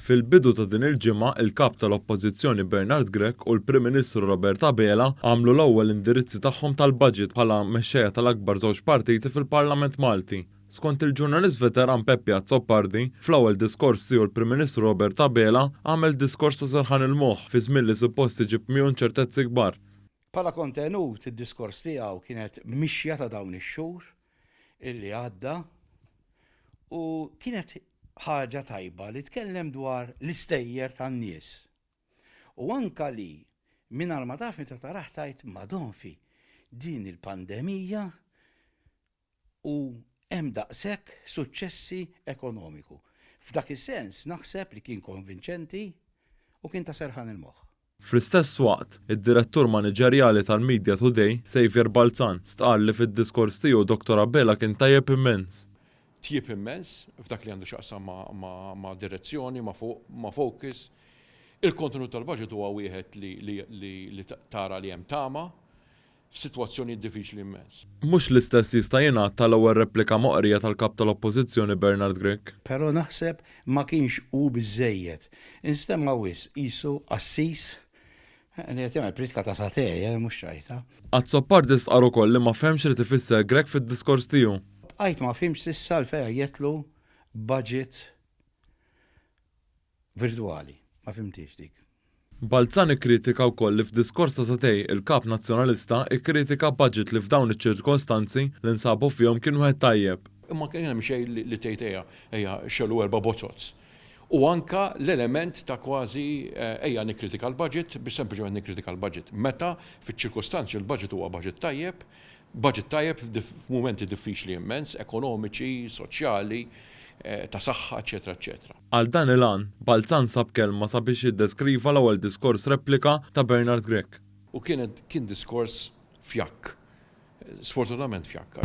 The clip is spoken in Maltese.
Fil-bidu ta' din il-ġimgħa il-kap tal-Oppożizzjoni Bernard Grech u l-Prim Ministru Robert Abela għamlu l-ewwel indirizzi tagħhom tal-budget bħala mexxejja tal-akbar żewġ partiti fil-Parlament Malti. Skont il-ġurnalist veteran Peppe Azzopardi, fl-ewwel diskors tiegħu l-Prim Ministru Robert Abela għamel diskors ta' serħan il-moħħ fi żmien li suppost iġib miegħu inċertezzi kbar. Bħala kontenut id-diskors tiegħu kienet mixja ta' dawn ix-xhur illi għadda u kienet ħaġa tajba li tkellem dwar l-istejjer tan-nies. U anka li mingħajr ma taf meta taraħ tajt madonfi din il-pandemija u hemm daqshekk suċċessi ekonomiku. F'dak is-sens naħseb li kien konvinċenti u kien ta' serħan il-moħħ. Fl-istess waqt, id-direttur maniġerjali tal-Media Today, Xavier Balzan, stqal li fid-diskors tiegħu Dr. Abela kien tajjeb immens. Tjieb immens, f'dak li għandu xaqsam ma' direzzjoni, ma' focus. Il-kontenut tal-budget huwa wieħed li tara li hemm tama f'sitwazzjoni diffiċli immens. Mhux l-istess jista' jingħad tal-ewwel replika moqrija tal-kap tal-Oppożizzjoni Bernard Grech. Però naħseb ma kienx hu biżejjed. Instemma wis qisu assis li qed jagħmel politika ta' satej, mhux xajta. Azzopardi stqar ukoll li ma fehmx li tifisser Grech fid-diskors tiegħu. Bqajt ma fimx s'issa l-fejn jetlu budget virtuali. Ma fimtix dik. Balzan ikkritika wkoll li f'diskors ta' satej il-kap nazzjonalista ikkritika budget li f'dawn iċ-ċirkostanzi li nsabu fihom kien wieħed tajjeb. Imma kien hemm xejn li tgħid ejja xellu erba' bozzozz. U anka l-element ta' kważi ejja nikkritika l-budget biex sempliċement nikkritika l-budget. Meta fiċ-ċirkostanzi il-budget huwa budget tajjeb f'mumenti diffiċli immens, ekonomiċi, soċjali, ta' saħħa, eċetera, eċetera. Għal dan il-għan, Balzan sab kelma sabiex jiddeskriva l-ewwel diskors replika ta' Bernard Grech. U kien diskors fjakk, sfortunatament fjakk.